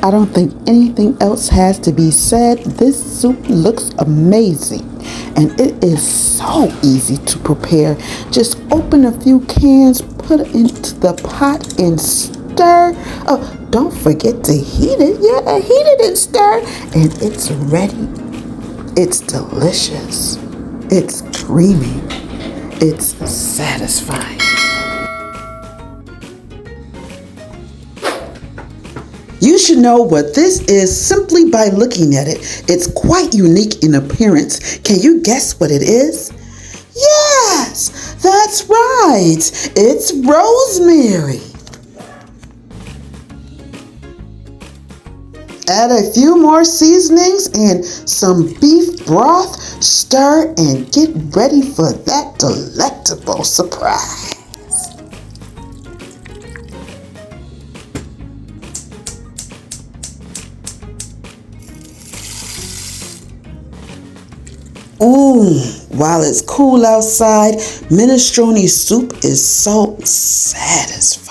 I don't think anything else has to be said. This soup looks amazing and it is so easy to prepare. Just open a few cans, put it into the pot and stir. Oh, don't forget to heat it. Yeah, heat it and stir and it's ready. It's delicious. It's creamy. It's satisfying. You should know what this is simply by looking at it. It's quite unique in appearance. Can you guess what it is? Yes, that's right. It's rosemary. Add a few more seasonings and some beef broth. Stir and get ready for that delectable surprise. Ooh, while it's cool outside, minestrone soup is so satisfying.